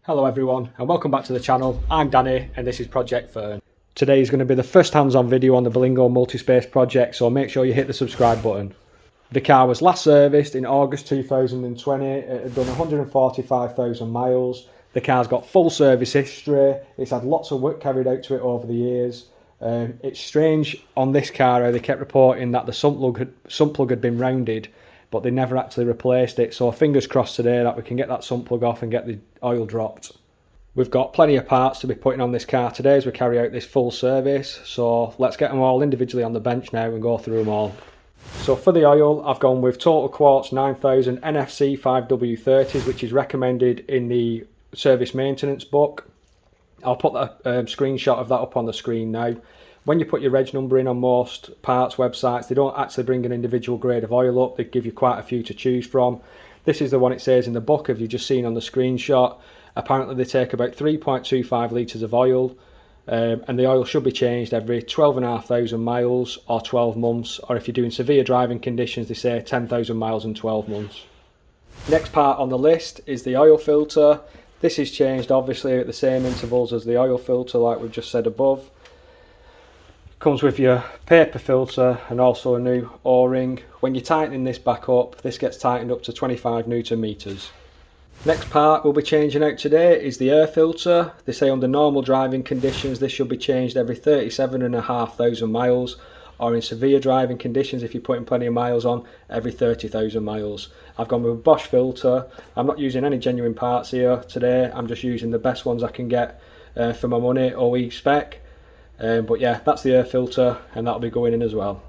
Hello everyone and welcome back to the channel. I'm Danny and this is Project Fearn. Today is going to be the first hands-on video on the Berlingo Multispace project, so make sure you hit the subscribe button. The car was last serviced in August 2020, it had done 145,000 miles. The car's got full service history, it's had lots of work carried out to it over the years. It's strange on this car how they kept reporting that the sump plug had been rounded, but they never actually replaced it, so fingers crossed today that we can get that sump plug off and get the oil dropped. We've got plenty of parts to be putting on this car today as we carry out this full service, so let's get them all individually on the bench now and go through them all. So for the oil, I've gone with Total Quartz 9000 NFC 5W30s, which is recommended in the service maintenance book. I'll put a screenshot of that up on the screen now. When you put your reg number in on most parts websites, they don't actually bring an individual grade of oil up, they give you quite a few to choose from. This is the one it says in the book, if you've just seen on the screenshot. Apparently they take about 3.25 litres of oil, and the oil should be changed every 12,500 miles or 12 months, or if you're doing severe driving conditions they say 10,000 miles and 12 months. Next part on the list is the oil filter. This is changed obviously at the same intervals as the oil filter like we've just said above. Comes with your paper filter and also a new O-ring. When you're tightening this back up, this gets tightened up to 25 Newton meters. Next part we'll be changing out today is the air filter. They say under normal driving conditions this should be changed every 37,500 miles, or in severe driving conditions, if you're putting plenty of miles on, every 30,000 miles. I've gone with a Bosch filter. I'm not using any genuine parts here today, I'm just using the best ones I can get for my money, OE spec. But yeah, that's the air filter and that'll be going in as well.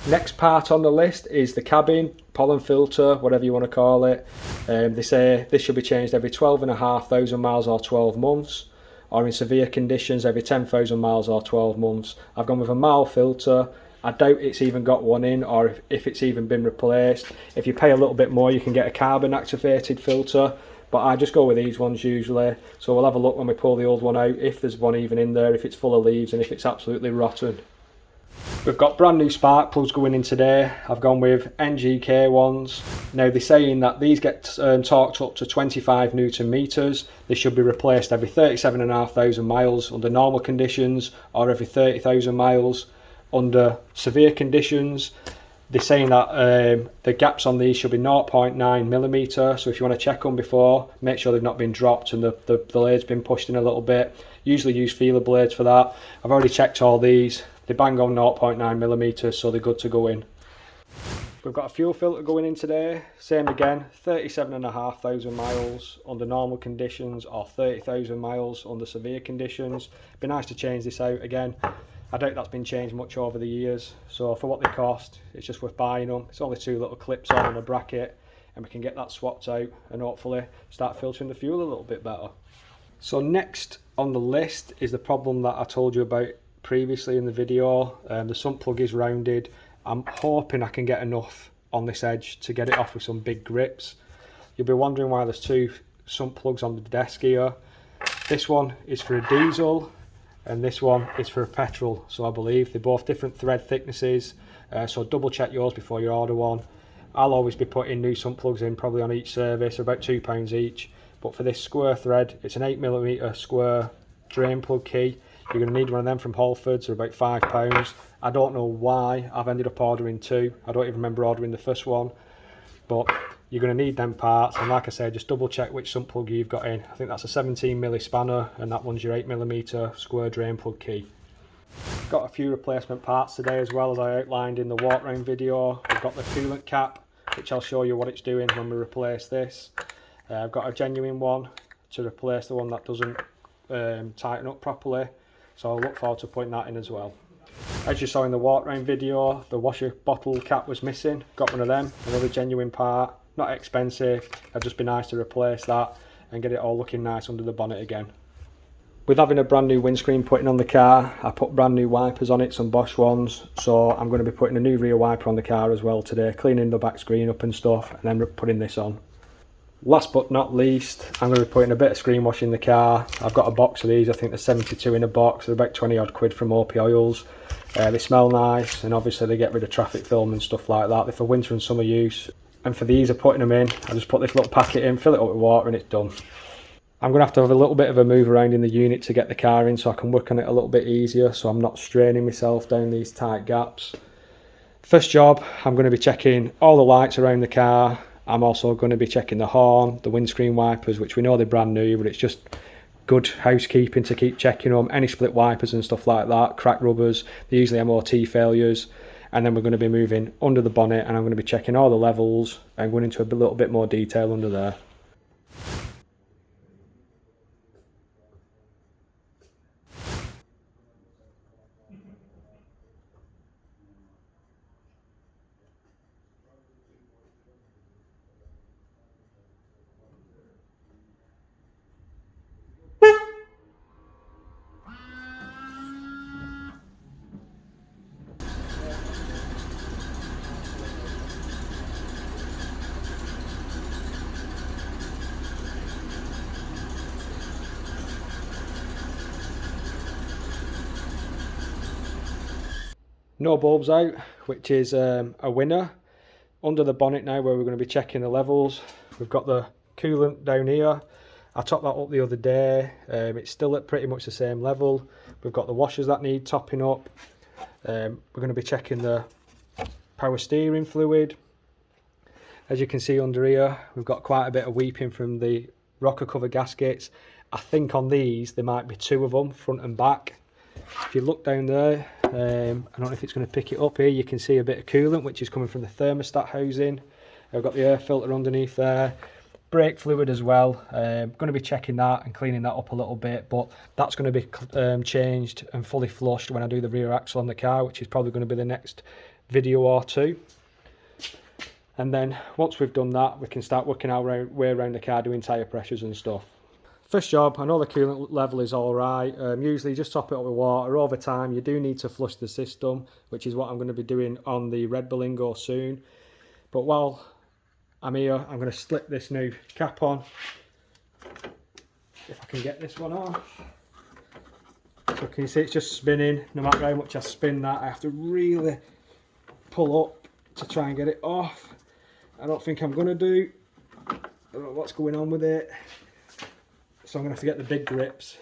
Next part on the list is the cabin, pollen filter, whatever you want to call it. They say this should be changed every 12,500 miles or 12 months, or in severe conditions every 10,000 miles or 12 months. I've gone with a Marl filter. I doubt it's even got one in, or if it's even been replaced. If you pay a little bit more you can get a carbon activated filter, but I just go with these ones usually. So we'll have a look when we pull the old one out, if there's one even in there, if it's full of leaves and if it's absolutely rotten. We've got brand new spark plugs going in today. I've gone with NGK ones. Now they're saying that these get torqued up to 25 Newton meters. They should be replaced every 37,500 miles under normal conditions, or every 30,000 miles under severe conditions. They're saying that the gaps on these should be 0.9 millimeter, so if you want to check them before, make sure they've not been dropped and the blade's been pushed in a little bit. Usually use feeler blades for that. I've already checked all these. They bang on 0.9 millimeters, so they're good to go in. We've got a fuel filter going in today. Same again, 37,500 miles under normal conditions, or 30,000 miles under severe conditions. Be nice to change this out again. I doubt that's been changed much over the years, so for what they cost, it's just worth buying them. It's only two little clips on and a bracket, and we can get that swapped out and hopefully start filtering the fuel a little bit better. So next on the list is the problem that I told you about previously in the video. The sump plug is rounded. I'm hoping I can get enough on this edge to get it off with some big grips. You'll be wondering why there's two sump plugs on the desk here. This one is for a diesel, and this one is for a petrol, so I believe they're both different thread thicknesses, so double check yours before you order one. I'll always be putting new sump plugs in probably on each service, about £2 each, but for this square thread it's an 8mm square drain plug key. You're going to need one of them from Halfords, they're about £5. I don't know why I've ended up ordering two. I don't even remember ordering the first one, but you're going to need them parts, and like I said, just double check which sump plug you've got in. I think that's a 17mm spanner and that one's your 8mm square drain plug key. Got a few replacement parts today as well, as I outlined in the walk round video. We've got the coolant cap, which I'll show you what it's doing when we replace this. I've got a genuine one to replace the one that doesn't tighten up properly, so I'll look forward to putting that in as well. As you saw in the walk round video, the washer bottle cap was missing. Got one of them, another genuine part. Not expensive, it'd just be nice to replace that and get it all looking nice under the bonnet again. With having a brand new windscreen putting on the car, I put brand new wipers on it, some Bosch ones, so I'm going to be putting a new rear wiper on the car as well today, cleaning the back screen up and stuff, and then putting this on. Last but not least, I'm going to be putting a bit of screen wash in the car. I've got a box of these, I think there's 72 in a box, they're about 20 odd quid from OP Oils. They smell nice, and obviously they get rid of traffic film and stuff like that. They're for winter and summer use. And for the ease of putting them in, I just put this little packet in, fill it up with water and it's done. I'm going to have a little bit of a move around in the unit to get the car in so I can work on it a little bit easier, so I'm not straining myself down these tight gaps. First job, I'm going to be checking all the lights around the car. I'm also going to be checking the horn, the windscreen wipers, which we know they're brand new, but it's just good housekeeping to keep checking them. Any split wipers and stuff like that, cracked rubbers, they're usually MOT failures. And then we're going to be moving under the bonnet, and I'm going to be checking all the levels and going into a little bit more detail under there. No bulbs out, which is a winner. Under the bonnet now, where we're going to be checking the levels, we've got the coolant down here. I topped that up the other day. It's still at pretty much the same level. We've got the washers that need topping up. We're going to be checking the power steering fluid. As you can see under here, we've got quite a bit of weeping from the rocker cover gaskets. I think on these there might be two of them, front and back. If you look down there, I don't know if it's going to pick it up here, you can see a bit of coolant which is coming from the thermostat housing. I've got the air filter underneath there, brake fluid as well. Going to be checking that and cleaning that up a little bit, but that's going to be changed and fully flushed when I do the rear axle on the car, which is probably going to be the next video or two. And then once we've done that, we can start working our way around the car, doing tyre pressures and stuff. First job, I know the coolant level is all right. Usually just top it up with water. Over time, you do need to flush the system, which is what I'm going to be doing on the red Berlingo soon. But while I'm here, I'm going to slip this new cap on. If I can get this one off. So can you see it's just spinning? No matter how much I spin that, I have to really pull up to try and get it off. I don't think I'm going to do. I don't know what's going on with it. So I'm going to have to get the big grips.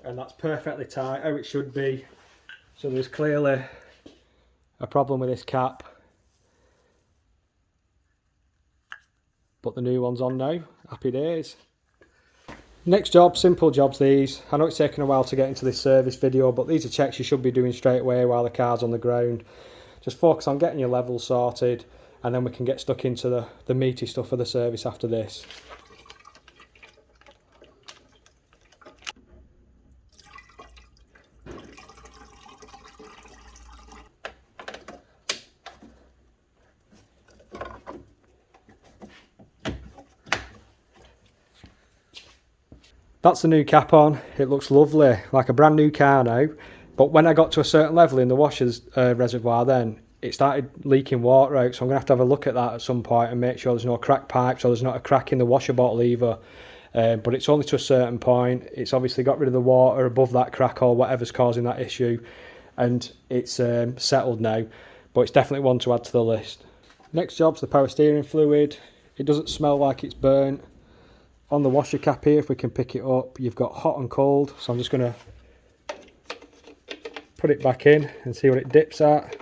And that's perfectly tight, how it should be. So there's clearly a problem with this cap. But the new one's on now. Happy days. Next job, simple jobs these. I know it's taken a while to get into this service video, but these are checks you should be doing straight away while the car's on the ground. Just focus on getting your levels sorted, and then we can get stuck into the meaty stuff for the service after this. That's the new cap on. It looks lovely, like a brand new car now. But when I got to a certain level in the washer's reservoir, then it started leaking water out. So I'm going to have a look at that at some point and make sure there's no cracked pipes or there's not a crack in the washer bottle either. But it's only to a certain point. It's obviously got rid of the water above that crack or whatever's causing that issue. And it's settled now. But it's definitely one to add to the list. Next job's the power steering fluid. It doesn't smell like it's burnt. On the washer cap here, if we can pick it up, you've got hot and cold. So I'm just going to put it back in and see what it dips at.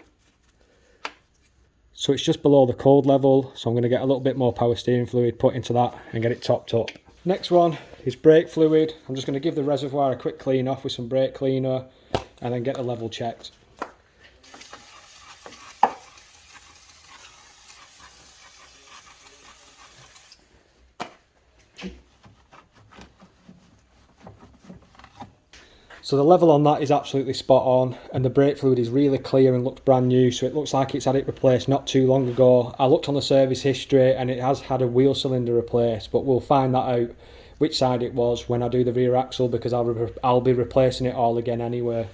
So it's just below the cold level. So I'm going to get a little bit more power steering fluid put into that and get it topped up. Next one is brake fluid. I'm just going to give the reservoir a quick clean off with some brake cleaner and then get the level checked. So the level on that is absolutely spot on, and the brake fluid is really clear and looks brand new, so it looks like it's had it replaced not too long ago. I looked on the service history and it has had a wheel cylinder replaced, but we'll find that out which side it was when I do the rear axle, because I'll be replacing it all again anyway.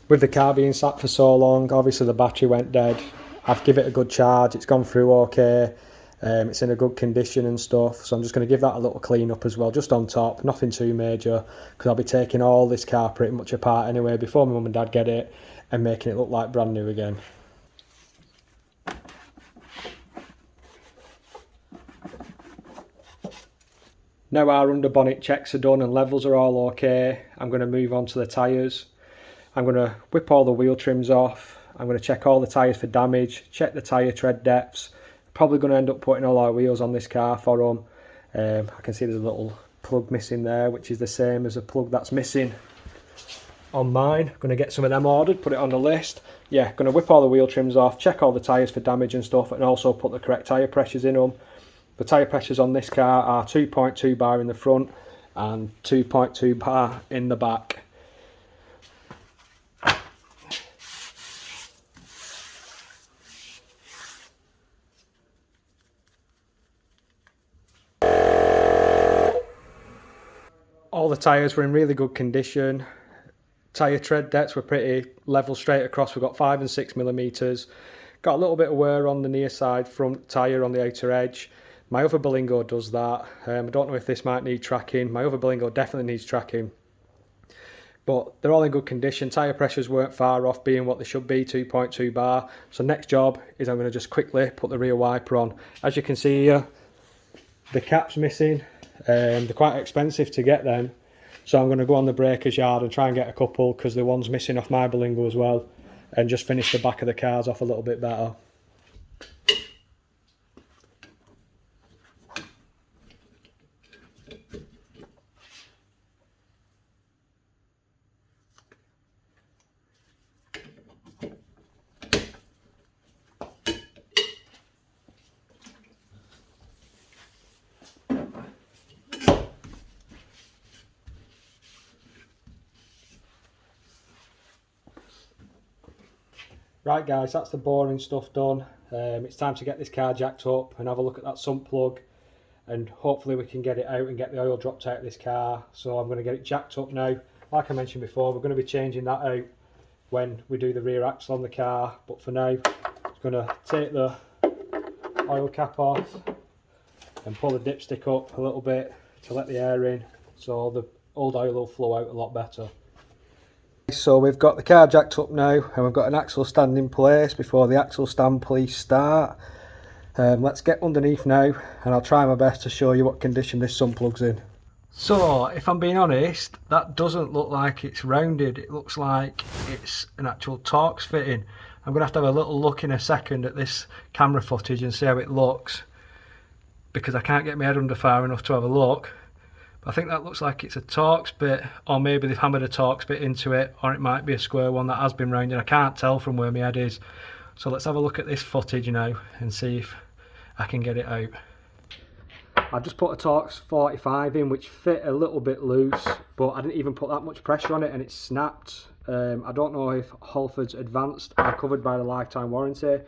With the car being sat for so long, obviously the battery went dead. I've given it a good charge, it's gone through okay. It's in a good condition and stuff, so I'm just going to give that a little clean up as well, just on top, nothing too major, because I'll be taking all this car pretty much apart anyway before my mum and dad get it and making it look like brand new again. Now our under bonnet checks are done and levels are all okay, I'm going to move on to the tyres. I'm going to whip all the wheel trims off, I'm going to check all the tyres for damage, check the tyre tread depths. Probably going to end up putting all our wheels on this car for them. I can see there's a little plug missing there, which is the same as a plug that's missing on mine. Going to get some of them ordered, put it on the list. Yeah, going to whip all the wheel trims off, check all the tyres for damage and stuff, and also put the correct tyre pressures in them. The tyre pressures on this car are 2.2 bar in the front and 2.2 bar in the back. All the tyres were in really good condition. Tyre tread depths were pretty level straight across. We've got 5 and 6 millimeters. Got a little bit of wear on the near side front tyre on the outer edge. My other Berlingo does that. I don't know if this might need tracking. My other Berlingo definitely needs tracking. But they're all in good condition. Tyre pressures weren't far off being what they should be, 2.2 bar. So next job is I'm going to just quickly put the rear wiper on. As you can see here, the cap's missing. They're quite expensive to get them. So I'm going to go on the breaker's yard and try and get a couple, because the one's missing off my Berlingo as well. And just finish the back of the cars off a little bit better. Right guys, that's the boring stuff done. It's time to get this car jacked up and have a look at that sump plug, and hopefully we can get it out and get the oil dropped out of this car. So I'm going to get it jacked up now. Like I mentioned before, we're going to be changing that out when we do the rear axle on the car, but for now I'm going to take the oil cap off and pull the dipstick up a little bit to let the air in, so the old oil will flow out a lot better. So we've got the car jacked up now, and we've got an axle stand in place before the axle stand police start. Let's get underneath now, and I'll try my best to show you what condition this sump plug's in. So if I'm being honest, that doesn't look like it's rounded. It looks like it's an actual Torx fitting. I'm going to have a little look in a second at this camera footage and see how it looks, because I can't get my head under far enough to have a look. I think that looks like it's a Torx bit, or maybe they've hammered a Torx bit into it, or it might be a square one that has been rounded. I can't tell from where my head is. So let's have a look at this footage now and see if I can get it out. I've just put a Torx 45 in, which fit a little bit loose, but I didn't even put that much pressure on it and it snapped. I don't know if Halford's Advanced are covered by the lifetime warranty,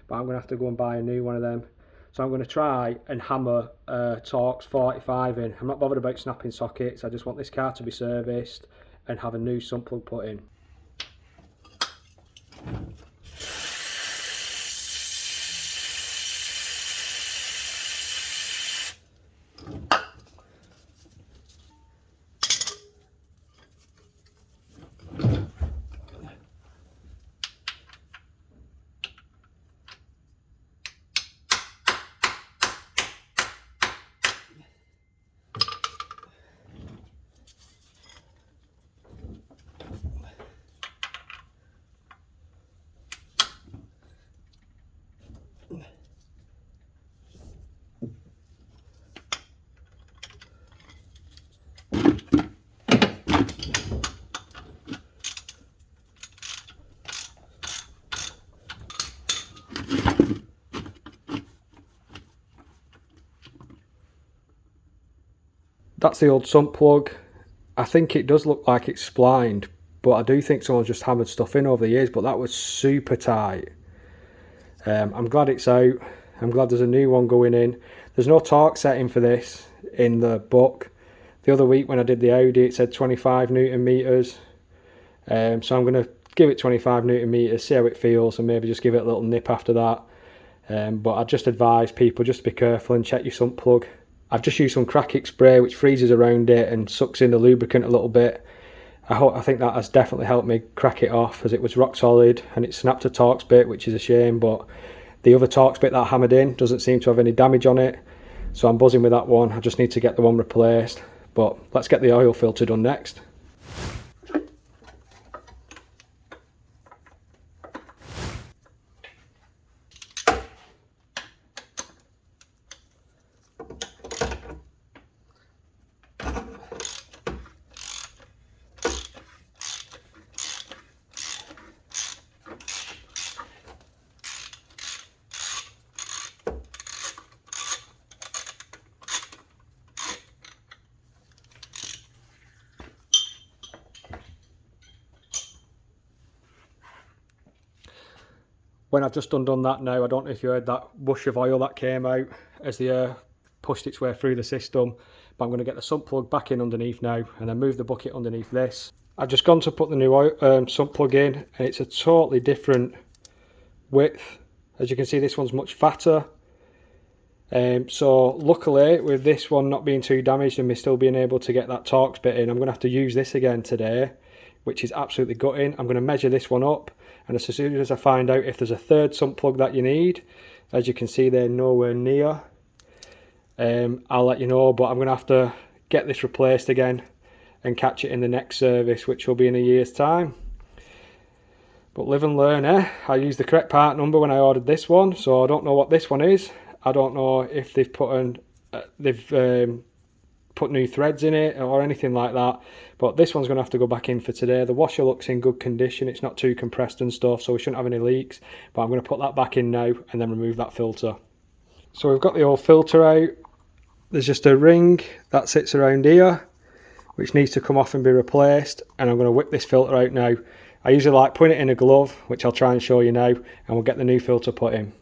but I'm going to have to go and buy a new one of them. So I'm going to try and hammer a Torx 45 in. I'm not bothered about snapping sockets, I just want this car to be serviced and have a new sump plug put in. That's the old sump plug. I think it does look like it's splined, but I do think someone's just hammered stuff in over the years, but that was super tight. I'm glad it's out. I'm glad there's a new one going in. There's no torque setting for this in the book. The other week when I did the Audi, it said 25 Newton meters. So I'm going to give it 25 Newton meters, see how it feels, and maybe just give it a little nip after that. But I just advise people just to be careful and check your sump plug. I've just used some crack it spray which freezes around it and sucks in the lubricant a little bit. I think that has definitely helped me crack it off, as it was rock solid and it snapped a Torx bit, which is a shame, but the other Torx bit that I hammered in doesn't seem to have any damage on it, so I'm buzzing with that one. I just need to get the one replaced, but let's get the oil filter done next. When I've just undone that now, I don't know if you heard that whoosh of oil that came out as the air pushed its way through the system, but I'm going to get the sump plug back in underneath now and then move the bucket underneath this. I've just gone to put the new oil, sump plug in, and it's a totally different width. As you can see, this one's much fatter. So luckily, with this one not being too damaged and me still being able to get that Torx bit in, I'm going to have to use this again today, which is absolutely gutting. I'm going to measure this one up, and as soon as I find out if there's a third sump plug that you need, as you can see they're nowhere near, I'll let you know. But I'm going to have to get this replaced again and catch it in the next service, which will be in a year's time. But live and learn, eh? I used the correct part number when I ordered this one, so I don't know what this one is. I don't know if they've put put new threads in it or anything like that, but this one's going to have to go back in for today. The washer looks in good condition, it's not too compressed and stuff, so we shouldn't have any leaks, but I'm going to put that back in now and then remove that filter. So we've got the old filter out. There's just a ring that sits around here which needs to come off and be replaced, and I'm going to whip this filter out now. I usually like putting it in a glove, which I'll try and show you now, and we'll get the new filter put in.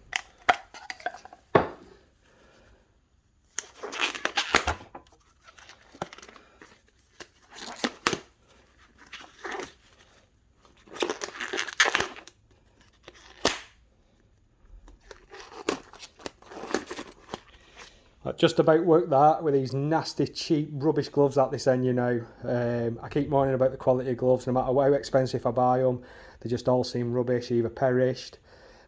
I've just about worked that with these nasty cheap rubbish gloves that they send you now. I keep moaning about the quality of gloves, no matter how expensive I buy them, they just all seem rubbish, either perished.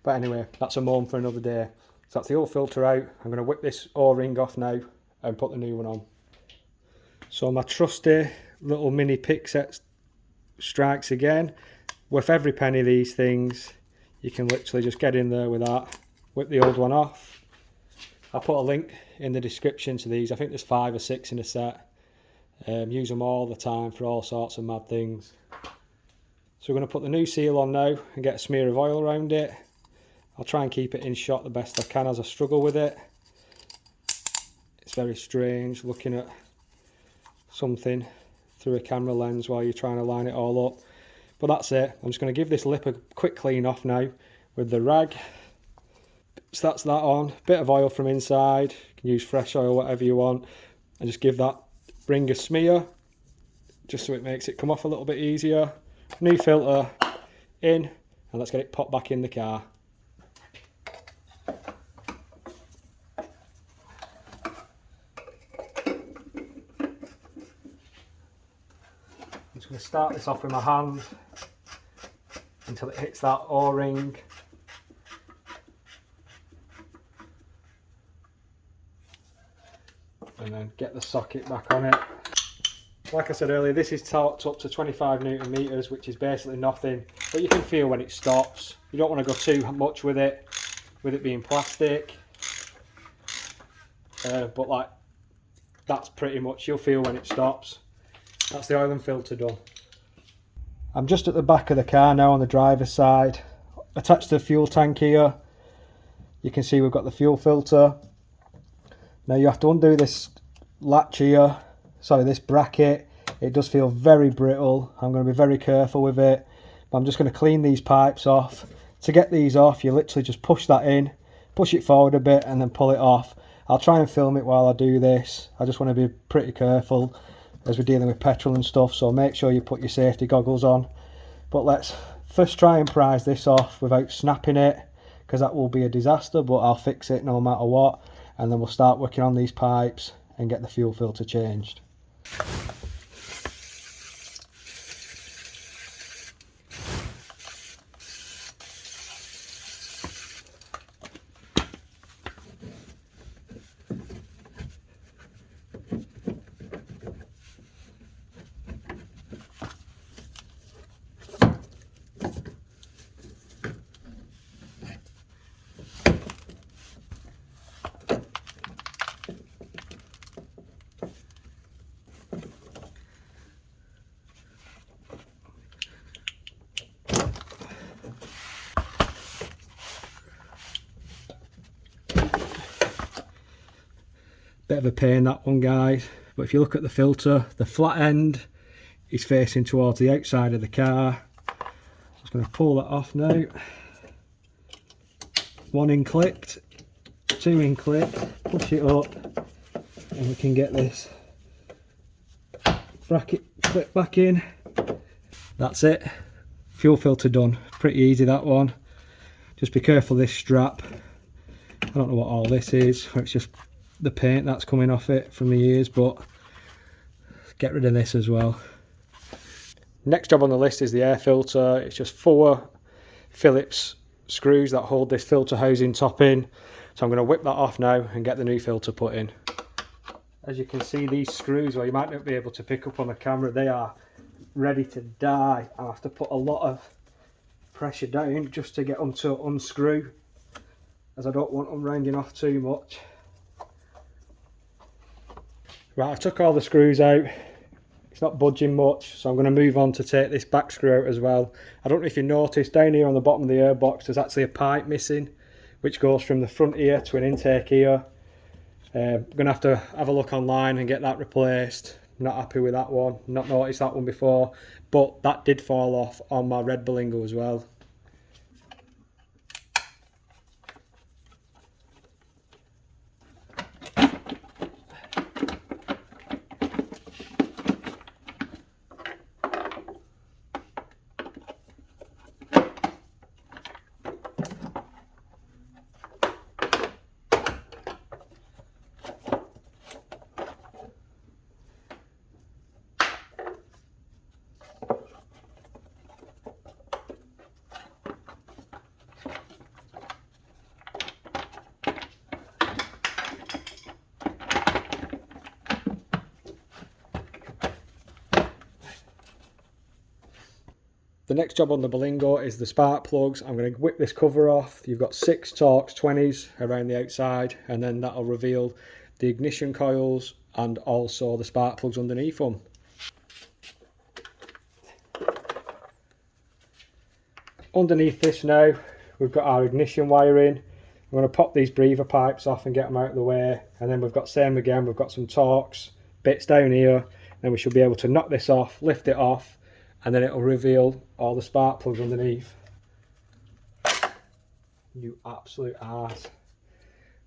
But anyway, that's a moan for another day. So that's the old filter out. I'm going to whip this O-ring off now and put the new one on. So my trusty little mini pick set strikes again. Worth every penny, these things. You can literally just get in there with that, whip the old one off. I'll put a link in the description to these. I think there's 5 or 6 in a set. Use them all the time for all sorts of mad things. So we're going to put the new seal on now and get a smear of oil around it. I'll try and keep it in shot the best I can as I struggle with it. It's very strange looking at something through a camera lens while you're trying to line it all up. But that's it. I'm just going to give this lip a quick clean off now with the rag. So that's that on. Bit of oil from inside. You can use fresh oil, whatever you want. And just give that ring a smear, just so it makes it come off a little bit easier. New filter in, and let's get it popped back in the car. I'm just going to start this off with my hand until it hits that O-ring. And then get the socket back on it. Like I said earlier, this is torqued up to 25 Newton meters, which is basically nothing, but you can feel when it stops. You don't want to go too much with it being plastic. But like, that's pretty much, you'll feel when it stops. That's the oil and filter done. I'm just at the back of the car now on the driver's side. Attached to the fuel tank here, you can see we've got the fuel filter. Now you have to undo this latch here, sorry, this bracket. It does feel very brittle. I'm going to be very careful with it. But I'm just going to clean these pipes off. To get these off, you literally just push that in, push it forward a bit and then pull it off. I'll try and film it while I do this. I just want to be pretty careful as we're dealing with petrol and stuff, so make sure you put your safety goggles on. But let's first try and prise this off without snapping it, because that will be a disaster, but I'll fix it no matter what, and then we'll start working on these pipes and get the fuel filter changed. Bit of a pain that one, guys, but if you look at the filter, the flat end is facing towards the outside of the car. I'm just going to pull that off now. One in clicked, two in clicked, push it up, and we can get this bracket clip back in. That's it, fuel filter done. Pretty easy, that one. Just be careful this strap. I don't know what all this is, it's just the paint that's coming off it from the ears, but get rid of this as well. Next job on the list is the air filter. It's just 4 Phillips screws that hold this filter housing top in, so I'm going to whip that off now and get the new filter put in. As you can see, these screws, well, you might not be able to pick up on the camera, they are ready to die. I have to put a lot of pressure down just to get them to unscrew, as I don't want them rounding off too much. Right, I've took all the screws out. It's not budging much, so I'm going to move on to take this back screw out as well. I don't know if you noticed, down here on the bottom of the airbox there's actually a pipe missing, which goes from the front ear to an intake ear. I'm going to have a look online and get that replaced. I'm not happy with that one, not noticed that one before, but that did fall off on my red Berlingo as well. The next job on the Berlingo is the spark plugs. I'm going to whip this cover off. You've got 6 Torx 20s around the outside, and then that'll reveal the ignition coils and also the spark plugs underneath them. Underneath this now, we've got our ignition wiring. I'm going to pop these breather pipes off and get them out of the way, and then we've got same again, we've got some Torx bits down here, and we should be able to knock this off, lift it off, and then it'll reveal all the spark plugs underneath. You absolute arse.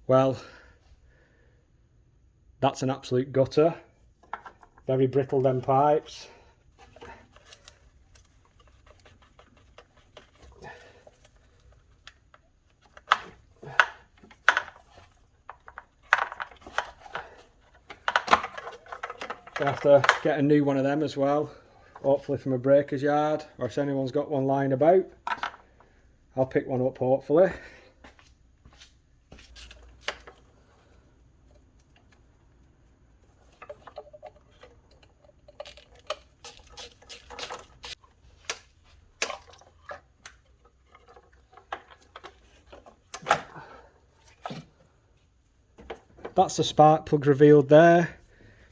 Well, that's an absolute gutter. Very brittle, them pipes. Gonna have to get a new one of them as well. Hopefully from a breaker's yard, or if anyone's got one lying about, I'll pick one up hopefully. That's the spark plug revealed there.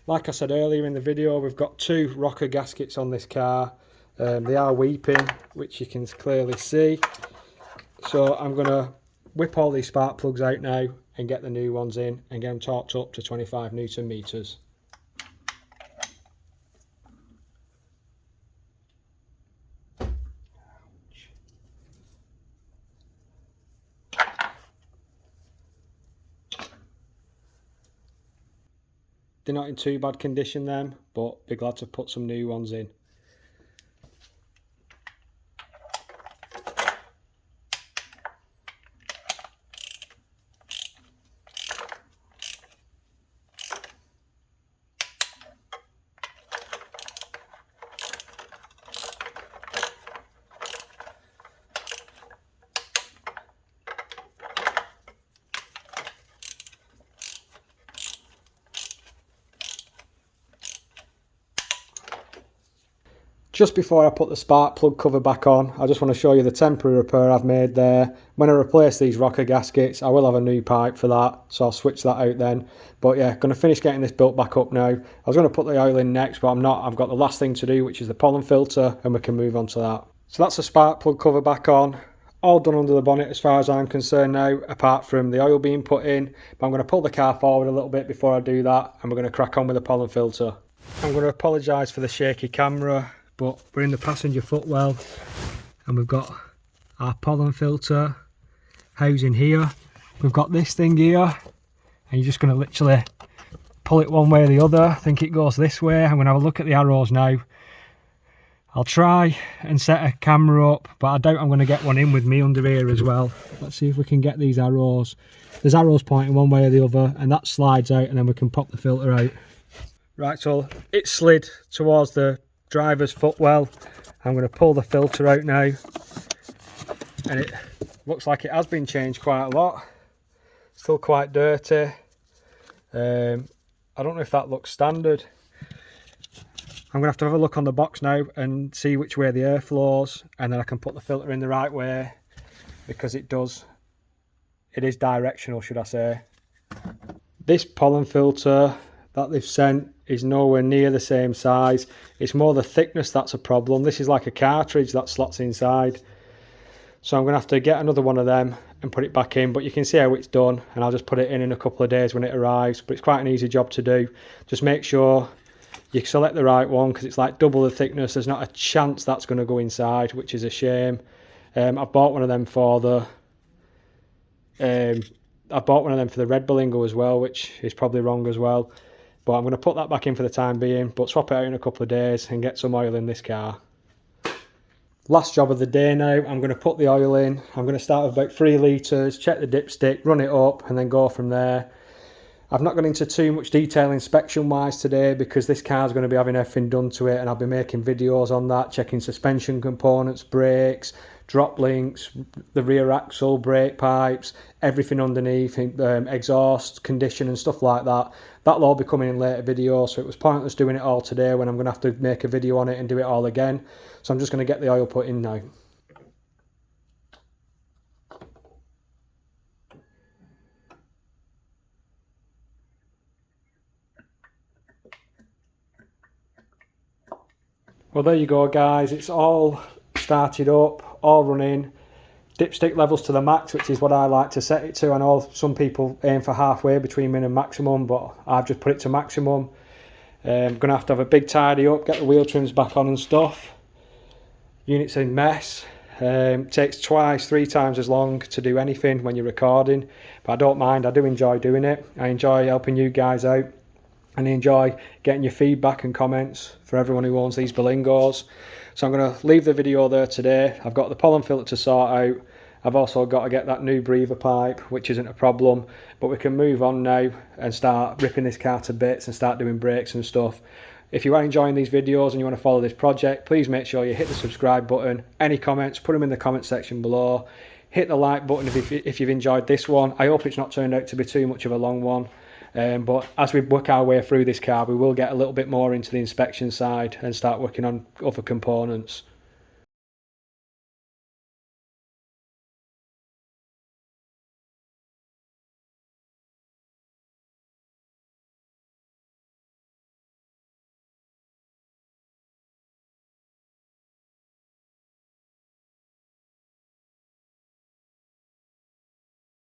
Like I said earlier in the video, we've got 2 rocker gaskets on this car. They are weeping, which you can clearly see. So I'm going to whip all these spark plugs out now and get the new ones in and get them torqued up to 25 Newton meters. They're not in too bad condition them, but be glad to put some new ones in. Just before I put the spark plug cover back on, I just want to show you the temporary repair I've made there. When I replace these rocker gaskets, I will have a new pipe for that, so I'll switch that out then. But yeah, going to finish getting this built back up now. I was going to put the oil in next, but I'm not. I've got the last thing to do, which is the pollen filter, and we can move on to that. So that's the spark plug cover back on. All done under the bonnet as far as I'm concerned now, apart from the oil being put in. But I'm going to pull the car forward a little bit before I do that, and we're going to crack on with the pollen filter. I'm going to apologise for the shaky camera, but we're in the passenger footwell and we've got our pollen filter housing here. We've got this thing here, and you're just going to literally pull it one way or the other. I think it goes this way. I'm going to have a look at the arrows now. I'll try and set a camera up, but I doubt I'm going to get one in with me under here as well. Let's see if we can get these arrows. There's arrows pointing one way or the other, and that slides out, and then we can pop the filter out. Right, so it slid towards the driver's footwell. I'm going to pull the filter out now, and it looks like it has been changed quite a lot. Still quite dirty. I don't know if that looks standard. I'm going to have a look on the box now and see which way the air flows, and then I can put the filter in the right way, because it is directional, should I say. This pollen filter that they've sent is nowhere near the same size. It's more the thickness that's a problem. This is like a cartridge that slots inside. So I'm going to have to get another one of them and put it back in, but you can see how it's done, and I'll just put it in a couple of days when it arrives. But it's quite an easy job to do. Just make sure you select the right one, because it's like double the thickness. There's not a chance that's going to go inside, which is a shame. I've bought one of them for the red Berlingo as well, which is probably wrong as well. But I'm going to put that back in for the time being, but swap it out in a couple of days and get some oil in this car. Last job of the day now, I'm going to put the oil in. I'm going to start with about 3 litres, check the dipstick, run it up, and then go from there. I've not gone into too much detail inspection wise today, because this car's going to be having everything done to it, and I'll be making videos on that, checking suspension components, brakes, drop links, the rear axle, brake pipes, everything underneath, exhaust condition and stuff like that. That'll all be coming in later videos, so it was pointless doing it all today when I'm going to have to make a video on it and do it all again. So I'm just going to get the oil put in now. Well, there you go guys, it's all started up, all running. Dipstick levels to the max, which is what I like to set it to. I know some people aim for halfway between min and maximum, but I've just put it to maximum. I'm going to have a big tidy up, get the wheel trims back on and stuff. Unit's in mess. Takes 2-3 times as long to do anything when you're recording, but I don't mind. I do enjoy doing it. I enjoy helping you guys out, and I enjoy getting your feedback and comments for everyone who owns these Berlingos. So I'm going to leave the video there today. I've got the pollen filter to sort out. I've also got to get that new breather pipe, which isn't a problem, but we can move on now and start ripping this car to bits and start doing brakes and stuff. If you are enjoying these videos and you want to follow this project, please make sure you hit the subscribe button. Any comments, put them in the comment section below. Hit the like button if you've enjoyed this one. I hope it's not turned out to be too much of a long one. But as we work our way through this car, we will get a little bit more into the inspection side and start working on other components.